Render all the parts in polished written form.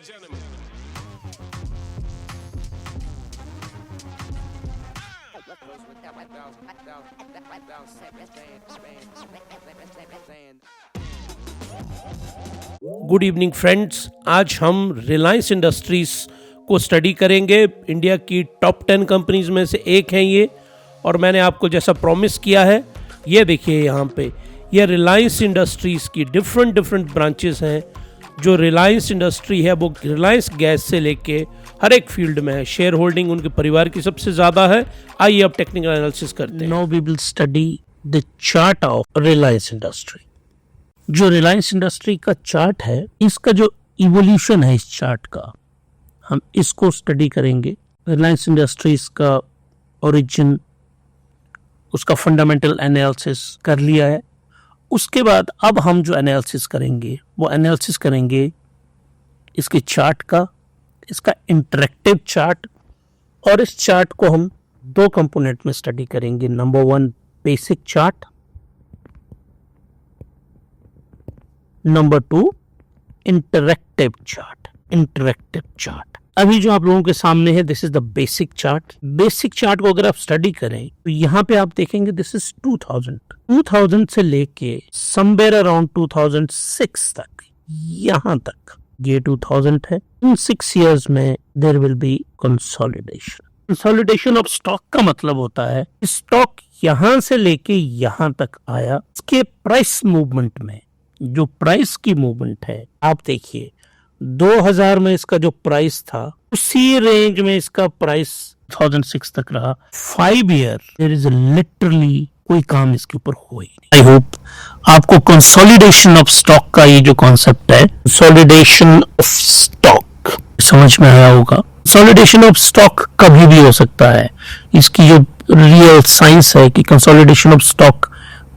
Good evening friends, आज हम Reliance industries को स्टडी करेंगे। इंडिया की टॉप 10 कंपनीज में से एक है ये, और मैंने आपको जैसा प्रॉमिस किया है, ये देखिए यहाँ पे ये रिलायंस इंडस्ट्रीज की डिफरेंट ब्रांचेस हैं। जो रिलायंस इंडस्ट्री है वो रिलायंस गैस से लेके हर एक फील्ड में है। शेयर होल्डिंग उनके परिवार की सबसे ज़्यादा है। आइए अब टेक्निकल एनालिसिस करते हैं। Now we will study the chart of Reliance Industry. जो रिलायंस इंडस्ट्री का चार्ट है, इसका जो इवोल्यूशन है इस चार्ट का, हम इसको स्टडी करेंगे। रिलायंस इंडस्ट्रीज का ओरिजिन, उसका फंडामेंटल एनालिसिस कर लिया है। उसके बाद अब हम जो एनालिसिस करेंगे वो एनालिसिस करेंगे इसके चार्ट का, इसका इंटरेक्टिव चार्ट, और इस चार्ट को हम दो कंपोनेंट में स्टडी करेंगे। Number 1 basic chart, number 2 interactive chart. अभी जो आप लोगों के सामने है, this is the basic chart. Basic chart को अगर आप स्टडी करें तो यहाँ पे आप देखेंगे दिस इज 2000 से लेके समवेयर अराउंड 2006 तक, यहाँ तक ये 2000 है। इन 6 इयर्स में there will be consolidation of stock का मतलब होता है स्टॉक यहाँ से लेके यहाँ तक आया। इसके प्राइस मूवमेंट में जो प्राइस की मूवमेंट है, आप देखिए 2000 में इसका जो प्राइस था उसी रेंज में इसका प्राइस 2006 तक रहा। 5 ईयर देयर इज लिटरली कोई काम इसके ऊपर हुआ ही नहीं। आई होप आपको कंसोलिडेशन ऑफ स्टॉक का ये जो कॉन्सेप्ट है, कंसोलिडेशन ऑफ स्टॉक, समझ में आया होगा। कंसोलिडेशन ऑफ स्टॉक कभी भी हो सकता है। इसकी जो रियल साइंस है कि कंसोलिडेशन ऑफ स्टॉक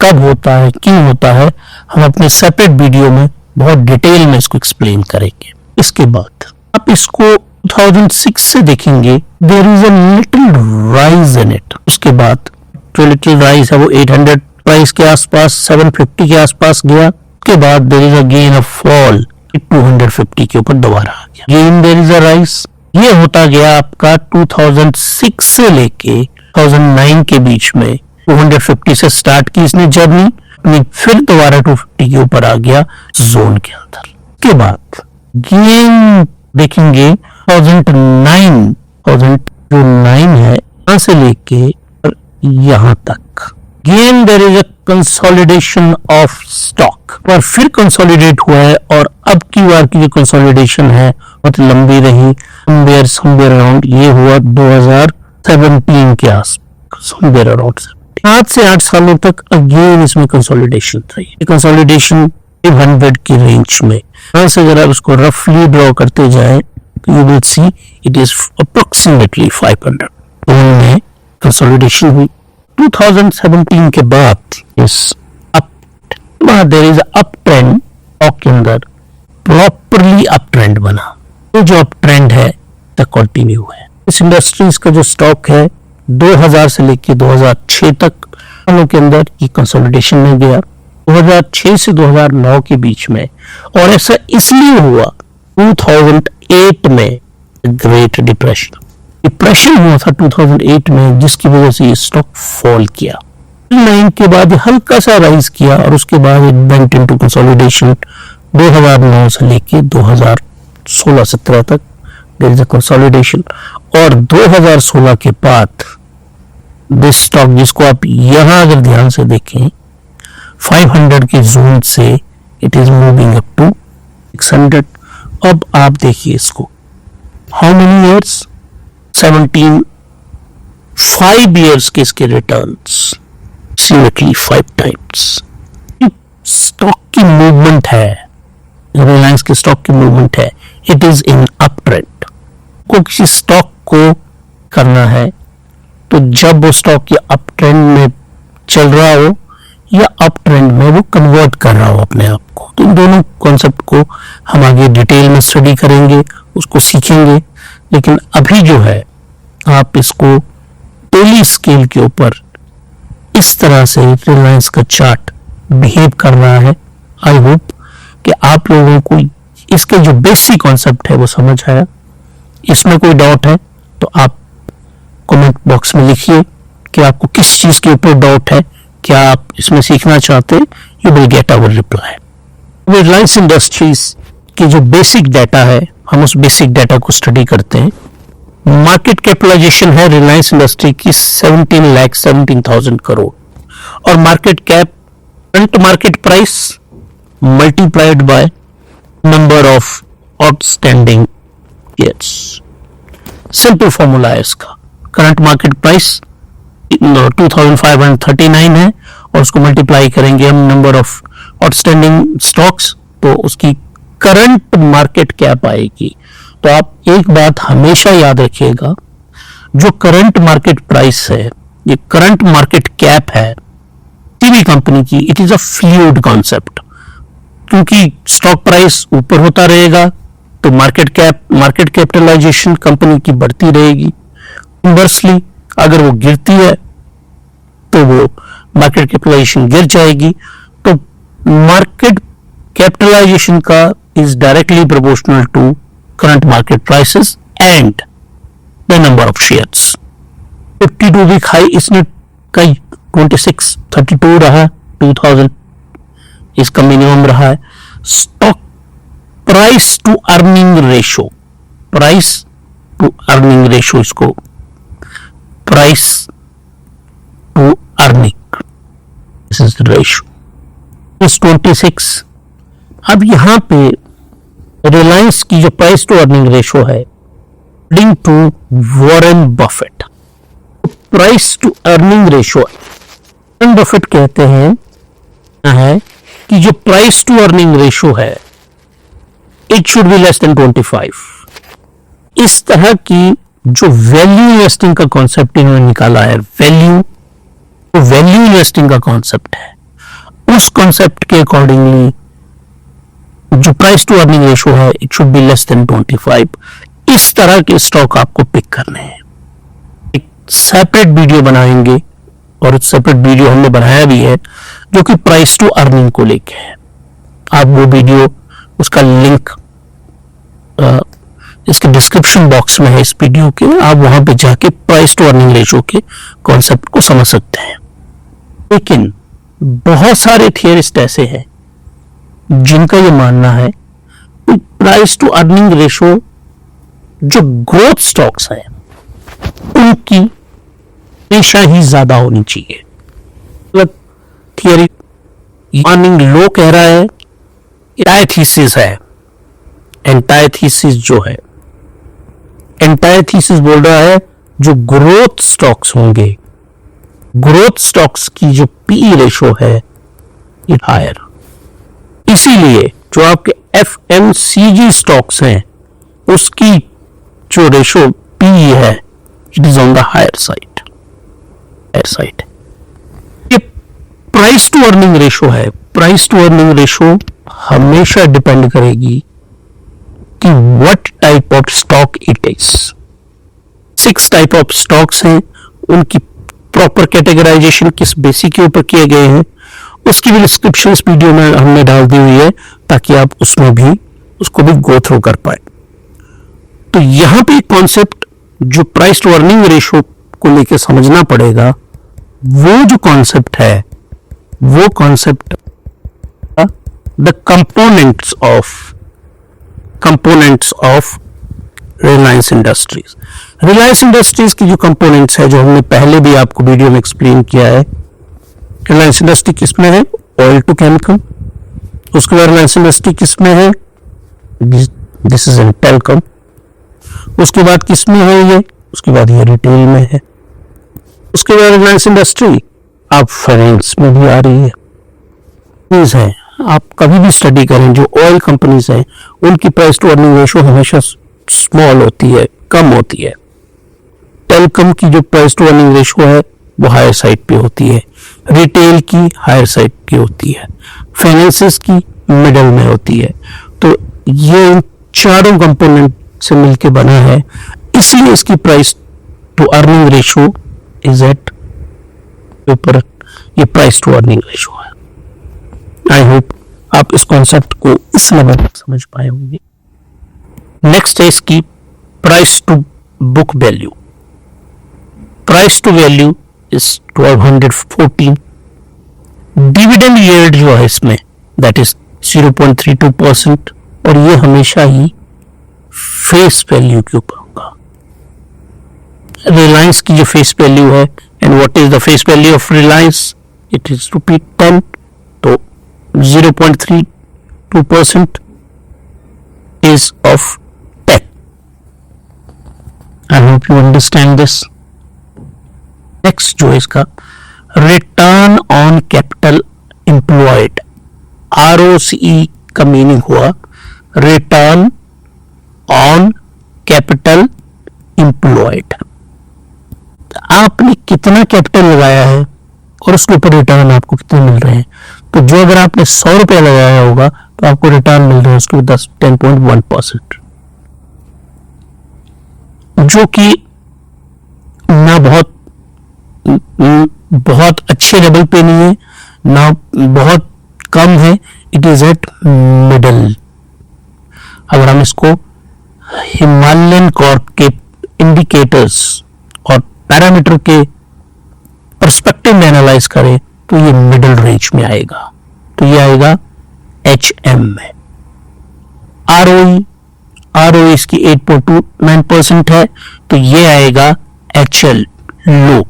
कब होता है, क्यों होता है, हम अपने सेपरेट वीडियो में बहुत डिटेल में इसको एक्सप्लेन करेंगे। इसके बाद आप इसको 2006 से देखेंगे, there is a little rise in it. उसके बाद जो लिटिल राइज है वो 800 प्राइस के आसपास, 750 के आसपास गया। उसके बाद there is a gain a fall 250 के ऊपर दोबारा आ गया। Gain there is a rise. ये होता गया आपका 2006 से लेके 2009 के बीच में। 250 से स्टार्ट की इसने जर्नी, फिर दोबारा 250 के ऊपर आ गया जोन के अंदर। के बाद गेन देखेंगे 2009 है, यहां से लेके यहां तक gain there is a consolidation of stock, पर फिर कंसोलिडेट हुआ है। और अब की बार की जो कंसोलिडेशन है बहुत लंबी रही, समवेयर अराउंड ये हुआ 2017 के आसपास, समवेयर अराउंड 7 से 8 सालों तक अगेन इसमें कंसोलिडेशन रही। कंसोलिडेशन 500 की रेंज में। यहां से अगर आप इसको रफली ड्रॉ करते जाएं तो you will see it is approximately 500 में कंसोलिडेशन हुई। 2017 के बाद there is up trend, stock के अंदर प्रॉपरली अप ट्रेंड बना। तो जो अप ट्रेंड है तक कंटिन्यू है। इस इंडस्ट्रीज का जो स्टॉक है 2000 से लेके 2006 तक सालों के अंदर ये कंसोलिडेशन में गया। 2006 से 2009 के बीच में, और ऐसा इसलिए हुआ 2008 में ग्रेट डिप्रेशन हुआ था 2008 में, जिसकी वजह से ये स्टॉक फॉल किया। 9 के बाद हल्का सा राइज किया और उसके बाद इट वेंट इनटू कंसोलिडेशन। 2009 से लेके 2016-17 तक देयर इज अ कंसोलिडेशन। और 2016 के बाद दिस स्टॉक, जिसको आप यहां अगर ध्यान से देखें 500 के जोन से it is moving up to 600। अब आप देखिए इसको, हाउ मेनी इयर्स, 17, 5 इयर्स के इसके रिटर्न्स, सीरियसली 5 टाइम्स। स्टॉक की मूवमेंट है, रिलायंस के स्टॉक की मूवमेंट है, it is in up trend. को किसी स्टॉक को करना है तो जब वो स्टॉक या अप ट्रेंड में चल रहा हो या अप ट्रेंड में वो कन्वर्ट कर रहा हो अपने आप को। तो इन दोनों कॉन्सेप्ट को हम आगे डिटेल में स्टडी करेंगे, उसको सीखेंगे। लेकिन अभी जो है आप इसको डेली स्केल के ऊपर इस तरह से रिलायंस का चार्ट बिहेव कर रहा है। आई होप कि आप लोगों को इसके जो बेसिक कॉन्सेप्ट है वो समझ आया? इसमें कोई डाउट है तो आप कमेंट बॉक्स में लिखिए कि आपको किस चीज के ऊपर डाउट है, क्या आप इसमें सीखना चाहते हैं। You will get our reply. Reliance Industries की जो बेसिक डाटा है, हम उस बेसिक डाटा को स्टडी करते हैं। मार्केट कैपिटलाइजेशन है रिलायंस इंडस्ट्री की 17,17,000 करोड़ और market cap current market price multiplied by number of outstanding shares. Simple formula है इसका। करंट मार्केट प्राइस 2539 है और उसको मल्टीप्लाई करेंगे हम नंबर ऑफ आउटस्टैंडिंग स्टॉक्स, तो उसकी करंट मार्केट कैप आएगी। तो आप एक बात हमेशा याद रखिएगा, जो करंट मार्केट प्राइस है, ये करंट मार्केट कैप है किसी भी कंपनी की, it is a fluid concept. क्योंकि स्टॉक प्राइस ऊपर होता रहेगा तो मार्केट कैपिटलाइजेशन कंपनी की बढ़ती रहेगी। इनवर्सली अगर वो गिरती है तो वो मार्केट कैपिटलाइजेशन गिर जाएगी। तो मार्केट कैपिटलाइजेशन का is directly proportional to current market prices and the number of shares. 52 week high इसने कई 2632 रहा, 2000 इसका मिनिमम रहा है। Stock price to earning ratio, price to earning ratio, इसको price to earning, this is the ratio is 26। अब यहां पे रिलायंस की जो प्राइस टू अर्निंग रेशो है according to Warren Buffett, price to earning ratio Warren Buffett कहते हैं है कि जो प्राइस टू अर्निंग रेशो है it should be less than 25। इस तरह की जो वैल्यू इन्वेस्टिंग का कॉन्सेप्ट इन्होंने निकाला है, वैल्यू इन्वेस्टिंग का कॉन्सेप्ट है, उस कॉन्सेप्ट के अकॉर्डिंगली जो प्राइस टू अर्निंग रेशो है it should be less than 25। इस तरह के स्टॉक आपको पिक करने हैं। एक सेपरेट वीडियो बनाएंगे और सेपरेट वीडियो हमने बनाया भी है जो कि प्राइस टू अर्निंग को लेके है। आप वो वीडियो, उसका लिंक इसके डिस्क्रिप्शन बॉक्स में है इस वीडियो के, आप वहां पे जाके प्राइस टू अर्निंग रेशो के कॉन्सेप्ट को समझ सकते हैं। लेकिन बहुत सारे थियरिस्ट ऐसे हैं जिनका ये मानना है कि प्राइस टू अर्निंग रेशो जो ग्रोथ स्टॉक्स हैं उनकी हमेशा ही ज्यादा होनी चाहिए। मतलब थियरी अर्निंग लो कह रहा है, एंटायर थीसिस है, एंटायर थीसिस जो है, एंटायर थीसिस बोल रहा है जो ग्रोथ स्टॉक्स होंगे, ग्रोथ स्टॉक्स की जो पी रेशो है ये हायर। इसीलिए जो आपके एफएमसीजी स्टॉक्स हैं उसकी जो रेशो पी है it is on the higher side, higher side. ये प्राइस टू अर्निंग रेशो है, प्राइस टू अर्निंग रेशो हमेशा डिपेंड करेगी कि what type of stock it is. 6 type of stocks हैं, उनकी प्रॉपर कैटेगराइजेशन किस बेसिस के ऊपर किए गए हैं उसकी भी डिस्क्रिप्शन इस वीडियो में हमने डाल दी हुई है ताकि आप उसमें भी उसको भी गो थ्रू कर पाए। तो यहां पे एक कॉन्सेप्ट जो प्राइस टू अर्निंग रेशो को लेके समझना पड़ेगा, वो जो कॉन्सेप्ट है वो concept the components of Reliance industries. Reliance Industries की जो कंपोनेंट्स है जो हमने पहले भी आपको वीडियो में एक्सप्लेन किया है, रिलायंस इंडस्ट्री किसमें है, ऑयल टू केमिकल। उसके बाद रिलायंस इंडस्ट्री किसमें है, दिस इज इन टेलकॉम। उसके बाद किसमें है ये, उसके बाद ये रिटेल में है। उसके बाद रिलायंस इंडस्ट्री आप फाइनेंस में भी आ रही है। आप कभी भी स्टडी करें जो ऑयल कंपनीज हैं उनकी प्राइस टू अर्निंग रेशो हमेशा स्मॉल होती है, कम होती है। टेलकॉम की जो प्राइस टू अर्निंग रेशो है वो हायर साइड पे होती है, रिटेल की हायर साइड की होती है, फाइनेंसेस की मिडल में होती है। तो ये इन चारों कंपोनेंट से मिलके बना है, इसलिए इसकी price to earning ratio is at ऊपर, ये प्राइस टू अर्निंग रेशो है। आई होप आप इस कॉन्सेप्ट को इस लेवल तक समझ पाए होंगे। नेक्स्ट है इसकी price to book value. Price to value is 1214। Dividend yield जो है इसमें दैट इज 0.32%, और ये हमेशा ही फेस वैल्यू के ऊपर होगा। रिलायंस की जो फेस वैल्यू है, and what is the face value of Reliance, it is ₹10, तो 0.32% is of 10. I hope you understand this. Next जो है इसका return on capital employed, ROCE का मीनिंग हुआ रिटर्न ऑन कैपिटल एम्प्लॉयड। आपने कितना कैपिटल लगाया है और उसके ऊपर रिटर्न आपको कितने मिल रहे हैं। तो जो अगर आपने 100 रुपया लगाया होगा तो आपको रिटर्न मिल रहा है उसके 10.1%, जो कि ना बहुत अच्छे लेवल पे नहीं है, ना बहुत कम है, इट इज एट मिडल। अगर हम इसको हिमालयन कॉर्प के इंडिकेटर्स और पैरामीटर के पर्सपेक्टिव में एनालाइज करें तो ये मिडिल रेंज में आएगा, तो ये आएगा HM में। ROE इसकी 8.29% है, तो ये आएगा HL low.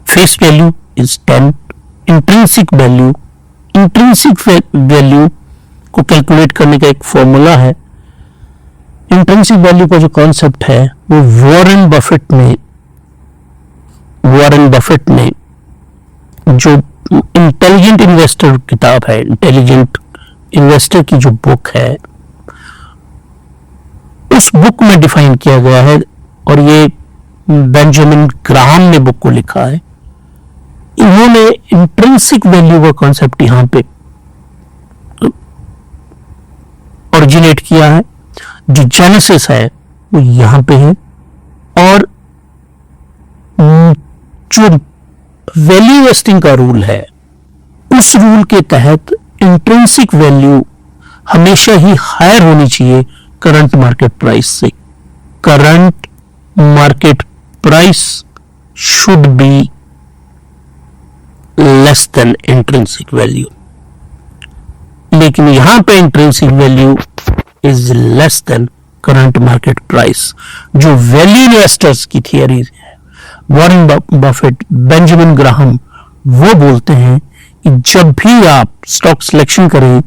Face value is 10। Intrinsic value को कैलकुलेट करने का एक फॉर्मूला है। इंट्रिंसिक वैल्यू का जो कॉन्सेप्ट है वो वॉरेन बफेट ने जो इंटेलिजेंट इन्वेस्टर किताब है, इंटेलिजेंट इन्वेस्टर की जो बुक है, उस बुक में डिफाइन किया गया है, और ये बेंजामिन ग्राहम ने बुक को लिखा है। इन्होंने इंट्रिंसिक वैल्यू का कॉन्सेप्ट यहां पे ओरिजिनेट किया है। जो जेनेसिस है वो यहां पे है, और जो वैल्यू इन्वेस्टिंग का रूल है, उस रूल के तहत इंट्रिंसिक वैल्यू हमेशा ही हायर होनी चाहिए करंट मार्केट प्राइस से। Current market price should be less than intrinsic value, लेकिन यहां पे intrinsic value is less than current market price. जो वैल्यू इन्वेस्टर्स की थियरी है, वॉरेन बफेट, बेंजामिन ग्राहम, वो बोलते हैं कि जब भी आप स्टॉक सिलेक्शन करें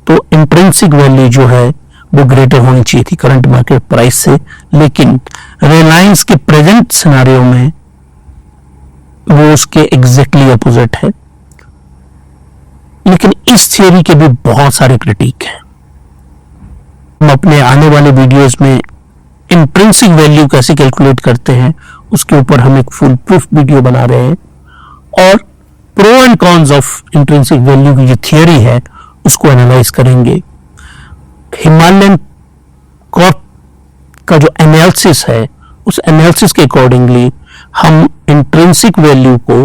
तो इंट्रिंसिक वैल्यू जो है वो ग्रेटर होनी चाहिए थी करंट मार्केट प्राइस से, लेकिन रिलायंस के प्रेजेंट सिनारियो में वो उसके एग्जैक्टली अपोजिट है। लेकिन इस थियरी के भी बहुत सारे क्रिटिक हैं। हम अपने आने वाले वीडियोस में इंट्रिंसिक वैल्यू कैसे कैलकुलेट करते हैं उसके ऊपर हम एक फुल प्रूफ वीडियो बना रहे हैं, और pro and cons of intrinsic value की जो थियरी है उसको एनालाइज करेंगे। हिमालयन कॉर्प का जो एनालिसिस है, उस एनालिसिस के अकॉर्डिंगली हम इंट्रिंसिक वैल्यू को,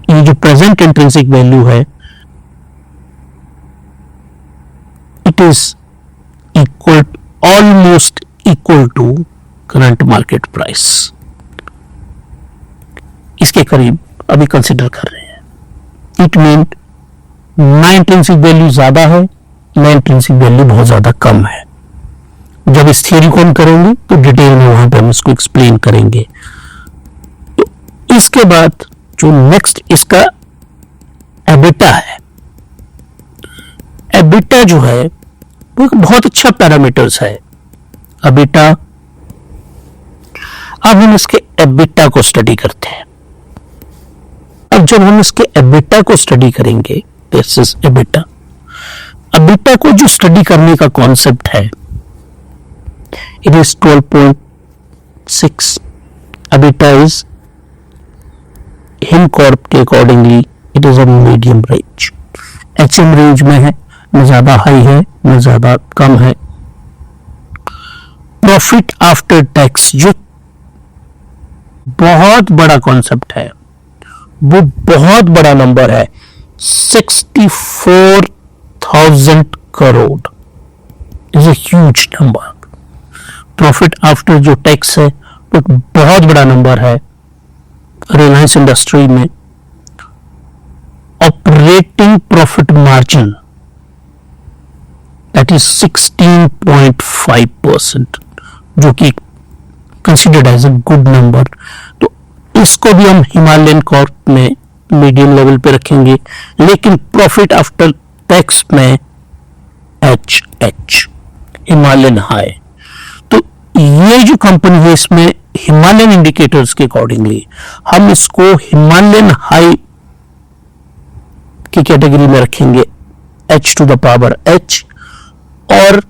ये जो प्रेजेंट इंट्रिंसिक वैल्यू है, it is equal, almost equal to current market price, इसके करीब अभी कंसिडर कर रहे हैं। इट मीन ना इंट्रिंसिक वैल्यू ज्यादा है, ना इंट्रिंसिक वैल्यू बहुत ज्यादा कम है। जब इस थियरी को हम करेंगे तो डिटेल में वहां पे हम इसको एक्सप्लेन करेंगे। तो इसके बाद जो नेक्स्ट इसका एबिटा है, एबिटा जो है वो एक बहुत अच्छा पैरामीटर्स है। एबिटा, अब हम इसके एबिटा को स्टडी करते हैं। अब जब हम इसके एबिटा को स्टडी करेंगे, दिस इज एबिटा। एबिटा को जो स्टडी करने का कॉन्सेप्ट है, इट इज 12.6। एबिटा इज हिमकॉर्प के accordingly it is a medium range, HM range में है, न ज्यादा हाई है न ज्यादा कम है। प्रॉफिट आफ्टर टैक्स जो बहुत बड़ा कॉन्सेप्ट है, वो बहुत बड़ा नंबर है। 64,000 crore is a huge number. Profit after जो टैक्स है तो बहुत बड़ा नंबर है रिलायंस इंडस्ट्री में। Operating profit margin that is 16.5%, जो कि considered as a good number. तो इसको भी हम हिमालयन कॉर्प में मीडियम लेवल पे रखेंगे, लेकिन प्रॉफिट आफ्टर टैक्स में एच हिमालयन हाई। तो ये जो कंपनी है इसमें हिमालयन इंडिकेटर्स के अकॉर्डिंगली हम इसको हिमालयन हाई की कैटेगरी में रखेंगे, h to the power h। और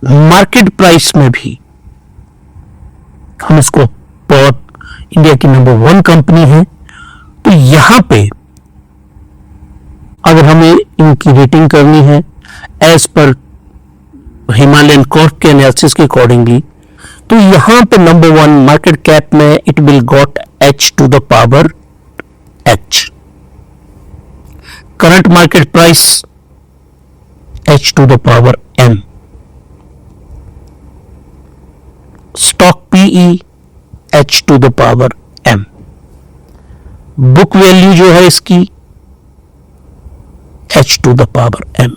मार्केट प्राइस में भी हम इसको बहुत इंडिया की नंबर 1 कंपनी है। तो यहां पे अगर हमें इनकी रेटिंग करनी है एज पर हिमालयन कॉर्प के एनालिसिस के अकॉर्डिंगली, तो यहां पे नंबर 1 मार्केट कैप में it will got h to the power h। Current market price h to the power m। Stock PE h to the power m। Book value जो है इसकी h to the power m।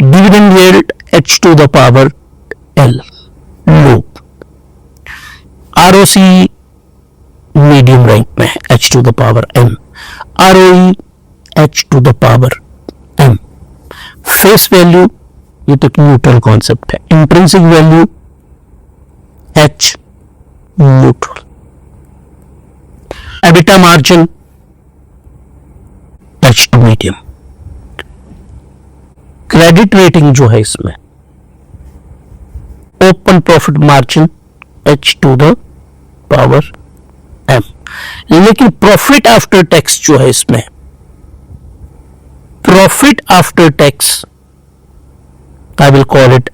Dividend yield h to the power l low. ROC medium rank में h to the power m। ROE h to the power m। Face value ये तो neutral concept है। Intrinsic value h neutral. EBITDA margin h to medium. Credit rating जो है इसमें open profit margin h to the power m। लेकिन profit after tax जो है इसमें profit after tax I will call it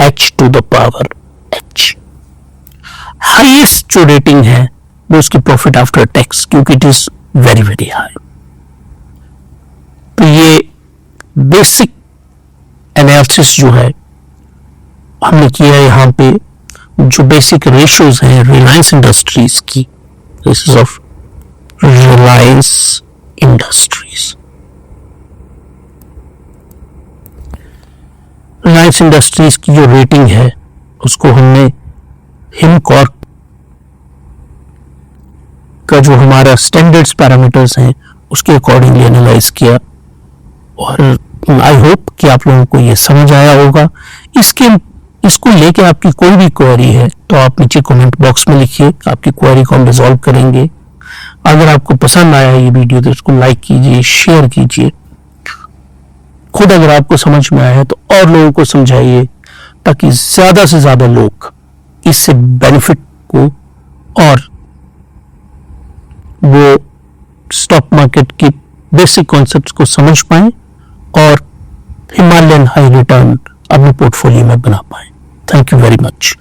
h to the power h। Highest जो rating है वो उसकी प्रॉफिट आफ्टर टैक्स, क्योंकि it is very very high. तो ये बेसिक एनालिसिस जो है हमने किया यहां पे, जो बेसिक रेशियोज हैं रिलायंस इंडस्ट्रीज की, this is of Reliance industries. Reliance Industries की जो रेटिंग है उसको हमने हिमकॉर्प का जो हमारा स्टैंडर्ड्स पैरामीटर्स हैं उसके अकॉर्डिंगली एनालाइज किया। और आई होप कि आप लोगों को ये समझ आया होगा। इसको लेके आपकी कोई भी क्वेरी है तो आप नीचे कमेंट बॉक्स में लिखिए, आपकी क्वेरी को हम रिजॉल्व करेंगे। अगर आपको पसंद आया ये वीडियो तो इसको लाइक कीजिए, शेयर कीजिए। खुद अगर आपको समझ में आया है तो और लोगों को समझाइए, ताकि ज्यादा से ज्यादा लोग इससे बेनिफिट को और वो स्टॉक मार्केट की बेसिक कॉन्सेप्ट्स को समझ पाएं और हिमालयन हाई रिटर्न अपने पोर्टफोलियो में बना पाएं। Thank you very much.